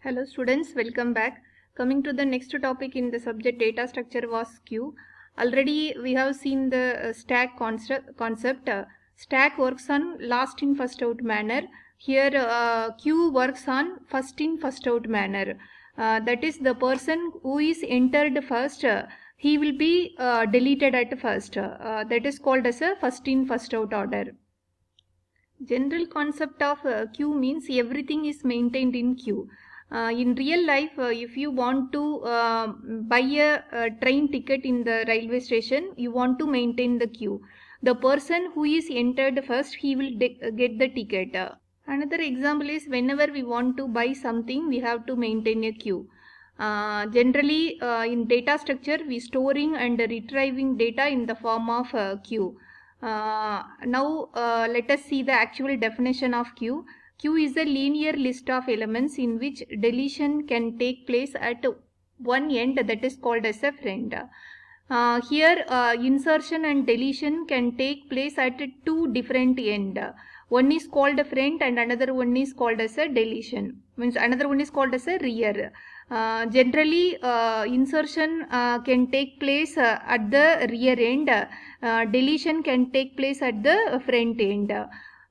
Hello students, welcome back. Coming to the next topic in the subject data structure was queue. Already we have seen the stack concept. Stack works on last in first out manner. Here queue works on first in first out manner. That is the person who is entered first, he will be deleted at first. That is called as a first in first out order. General concept of queue means everything is maintained in queue. In real life, if you want to buy a train ticket in the railway station, you want to maintain the queue. The person who is entered first, he will get the ticket. Another example is whenever we want to buy something, we have to maintain a queue. Generally, in data structure, we storing and retrieving data in the form of queue. Now let us see the actual definition of queue. Queue is a linear list of elements in which deletion can take place at one end, that is called as a friend. Here insertion and deletion can take place at two different ends. One is called a friend and another one is called as a deletion. Means another one is called as a rear. Generally insertion can take place at the rear end. Deletion can take place at the front end.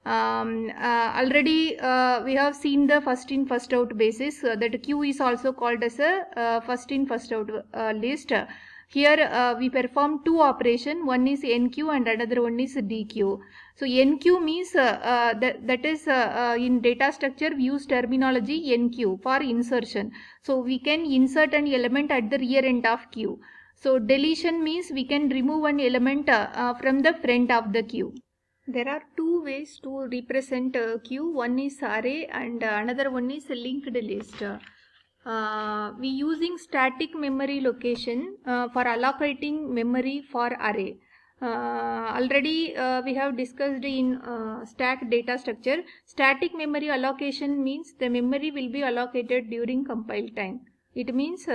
Already we have seen the first in first out basis, that queue is also called as a first in first out list. Here we perform two operations, one is NQ and another one is DQ. So NQ means that is in data structure we use terminology NQ for insertion. So we can insert an element at the rear end of queue. So deletion means we can remove an element from the front of the queue. There are two ways to represent queue. One is array and another one is linked list. We using static memory location for allocating memory for array. Already we have discussed in stack data structure. Static memory allocation means the memory will be allocated during compile time. It means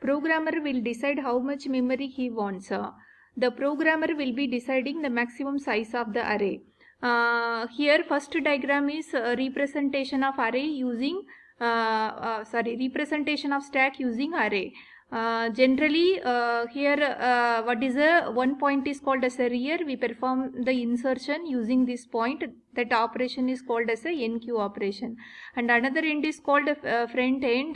programmer will decide how much memory he wants. The programmer will be deciding the maximum size of the array. Here first diagram is representation of array using representation of stack using array. Generally here what is a one point is called as a rear. We perform the insertion using this point. That operation is called as a NQ operation, and another end is called front end.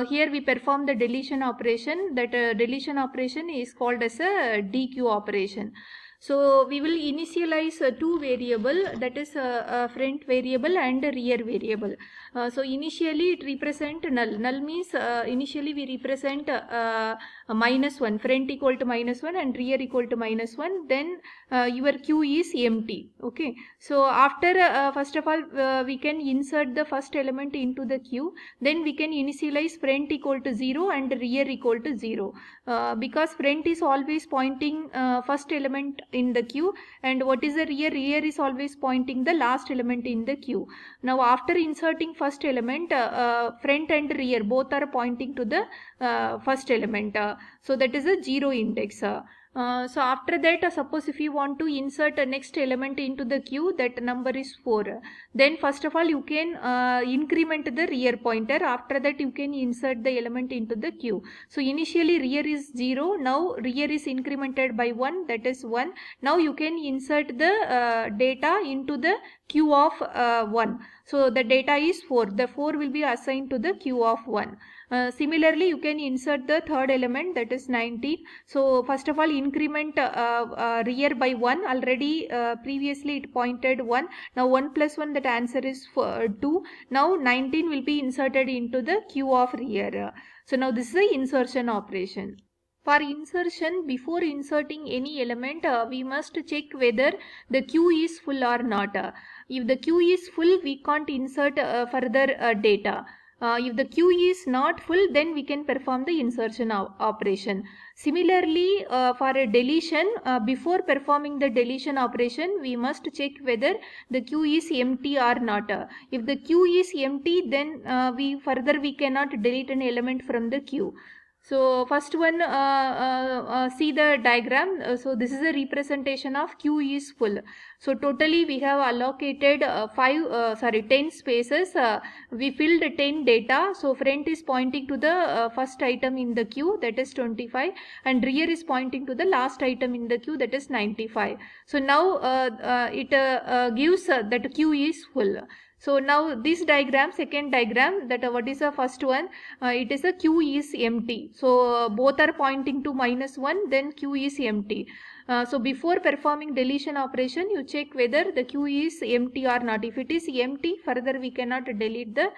Here we perform the deletion operation. That deletion operation is called as a DQ operation. So we will initialize two variable, that is front variable and rear variable. So initially it represent null. Null means initially we represent -1, front equal to -1 and rear equal to -1. Then your queue is empty. Okay. So after first of all we can insert the first element into the queue. Then we can initialize front equal to 0 and rear equal to 0. Because front is always pointing first element in the queue, and what is the rear? Rear is always pointing the last element in the queue. Now after inserting first element, front and rear both are pointing to the first element. So that is a 0 index. So after that, suppose if you want to insert a next element into the queue, that number is 4. Then first of all you can increment the rear pointer. After that you can insert the element into the queue. So initially rear is 0. Now rear is incremented by 1, that is 1. Now you can insert the data into the queue of 1. So the data is 4. The 4 will be assigned to the queue of 1. Similarly, you can insert the third element, that is 19. So first of all increment rear by 1. Already previously it pointed 1. Now 1 plus 1, that answer is 2. Now 19 will be inserted into the queue of rear. So now this is the insertion operation. For insertion, before inserting any element, we must check whether the queue is full or not. If the queue is full, we can't insert further data. If the queue is not full, then we can perform the insertion operation. Similarly, for a deletion, before performing the deletion operation, we must check whether the queue is empty or not. If the queue is empty, then we cannot delete an element from the queue. So first one, see the diagram. So this is a representation of queue is full. So totally we have allocated 10 spaces. We filled 10 data. So front is pointing to the first item in the queue, that is 25, and rear is pointing to the last item in the queue, that is 95. So now it gives that queue is full. So now this diagram, second diagram, that what is the first one? It is a queue is empty. So both are pointing to -1, then queue is empty. So before performing deletion operation, you check whether the queue is empty or not. If it is empty, further we cannot delete the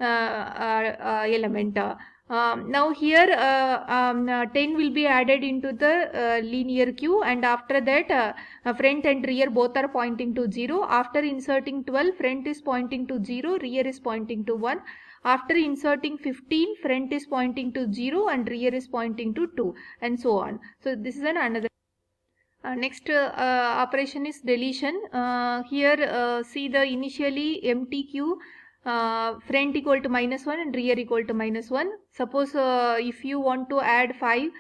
element. Now here 10 will be added into the linear queue, and after that front and rear both are pointing to 0. After inserting 12, front is pointing to 0, rear is pointing to 1. After inserting 15, front is pointing to 0 and rear is pointing to 2, and so on. So this is another. Next operation is deletion. Here see the initially empty queue, front equal to -1 and rear equal to -1. Suppose if you want to add 5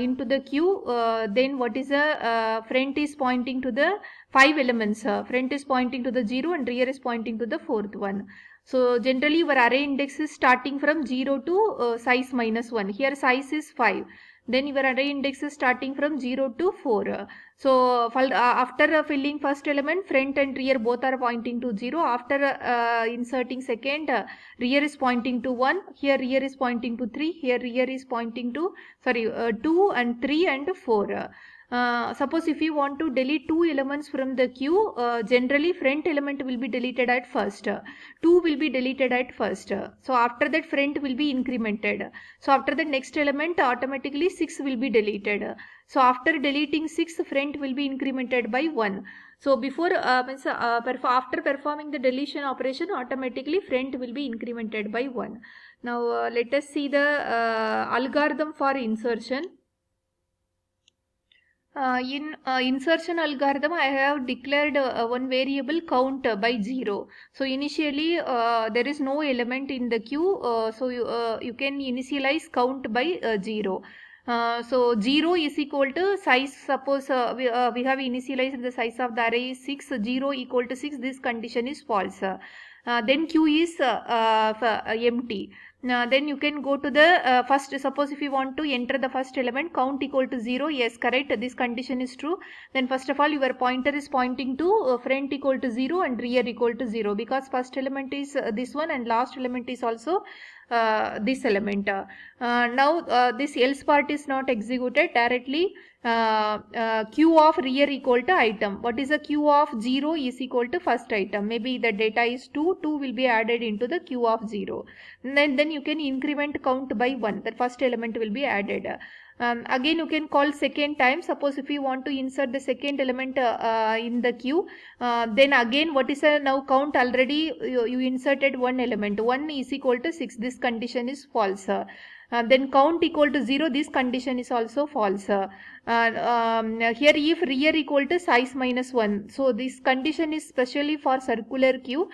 into the queue, then what is the front is pointing to the 5 elements. Front is pointing to the 0 and rear is pointing to the fourth one. So generally your array index is starting from 0 to size -1. Here size is 5. Then your array index is starting from 0 to 4. So after filling first element, front and rear both are pointing to 0. After inserting second, rear is pointing to 1. Here rear is pointing to 3. Here rear is pointing to 2 and 3 and 4. Suppose if you want to delete 2 elements from the queue, generally front element will be deleted at first. 2 will be deleted at first. So after that front will be incremented. So after the next element, automatically 6 will be deleted. So after deleting 6, front will be incremented by 1. So before after performing the deletion operation, automatically front will be incremented by 1. Now let us see the algorithm for insertion. In insertion algorithm, I have declared one variable count by 0. So initially there is no element in the queue, so you can initialize count by 0. So 0 is equal to size. Suppose we have initialized the size of the array is 6. 0 equal to 6. This condition is false. Then queue is empty. Then you can go to the first. Suppose if you want to enter the first element, count equal to 0. Yes, correct. This condition is true. Then first of all, your pointer is pointing to front equal to 0 and rear equal to 0, because first element is this one and last element is also this element. Now this else part is not executed directly. Queue of rear equal to item. What is the queue of 0 is equal to first item. Maybe the data is 2. 2 will be added into the queue of 0. Then you can increment count by 1. The first element will be added. Again you can call second time. Suppose if you want to insert the second element in the queue, then again what is now count already you inserted one element. 1 is equal to 6. This condition is false. Then count equal to 0. This condition is also false. Here if rear equal to size -1. So this condition is specially for circular queue.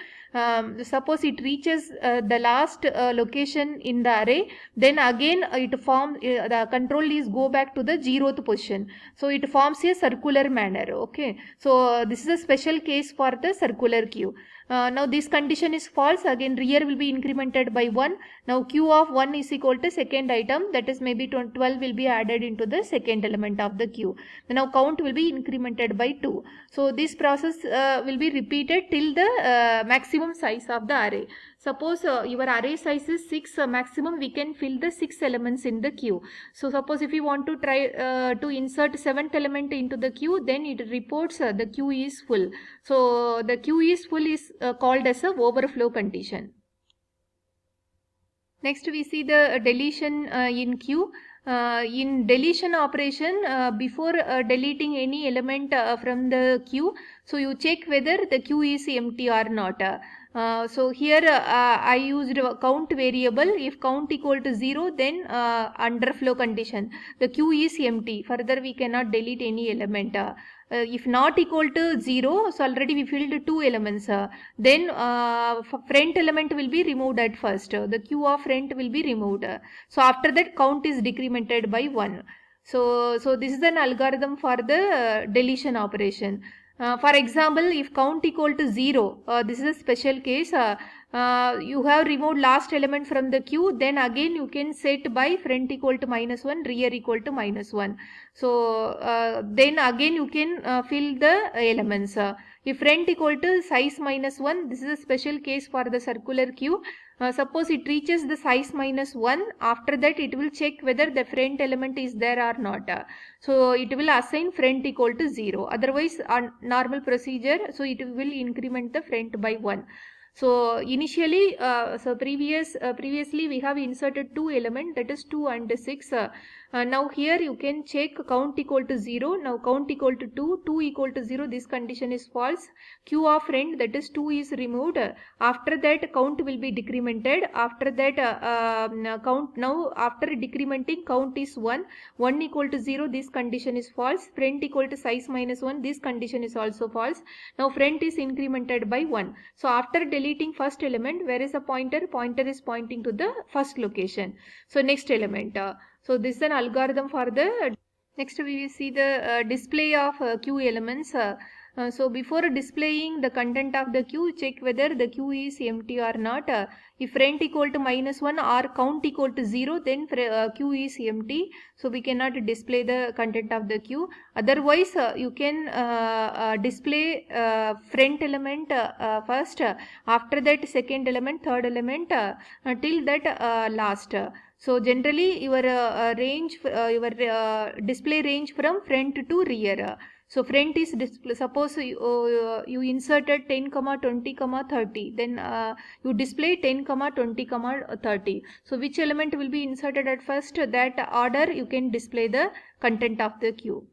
Suppose it reaches the last location in the array, then again it forms the control is go back to the 0th position. So it forms a circular manner. Okay. So this is a special case for the circular queue. Now this condition is false. Again rear will be incremented by 1. Now queue of 1 is equal to second item, that is maybe 12 will be added into the second element of the queue. Now count will be incremented by 2. So this process will be repeated till the maximum size of the array. Suppose your array size is 6, maximum we can fill the 6 elements in the queue. So suppose if you want to try to insert 7th element into the queue, then it reports the queue is full. So the queue is full is called as a overflow condition. Next we see the deletion in queue. In deletion operation, before deleting any element from the queue, so you check whether the queue is empty or not. So here I used count variable. If count equal to 0, then underflow condition, the queue is empty. Further we cannot delete any element. If not equal to 0, so already we filled 2 elements. Then front element will be removed at first. The queue of front will be removed. So after that count is decremented by 1. So this is an algorithm for the deletion operation. For example, if count equal to 0, this is a special case. You have removed last element from the queue, then again you can set by front equal to -1, rear equal to -1. So then again you can fill the elements. If front equal to size -1, this is a special case for the circular queue. Suppose it reaches the size -1, after that it will check whether the front element is there or not. So it will assign front equal to 0. Otherwise, on normal procedure, so it will increment the front by 1. So initially, previously we have inserted 2 element, that is 2 and 6. Now here you can check count equal to 0. Now count equal to 2, 2 equal to 0. This condition is false. Q of front, that is 2, is removed. After that count will be decremented. After that count, now after decrementing count is 1. 1 equal to 0. This condition is false. Front equal to size -1. This condition is also false. Now front is incremented by 1. So after deleting first element, where is the pointer? Pointer is pointing to the first location. So next element. So this is an algorithm for the. Next we will see the display of queue elements. So before displaying the content of the queue, check whether the queue is empty or not. If front equal to -1 or count equal to 0, then queue is empty. So we cannot display the content of the queue. Otherwise, you can display front element first. After that, second element, third element, till that last. So generally, your display range from front to rear. So front is display. Suppose you inserted 10, 20, 30. Then you display 10, 20, 30. So which element will be inserted at first? That order you can display the content of the queue.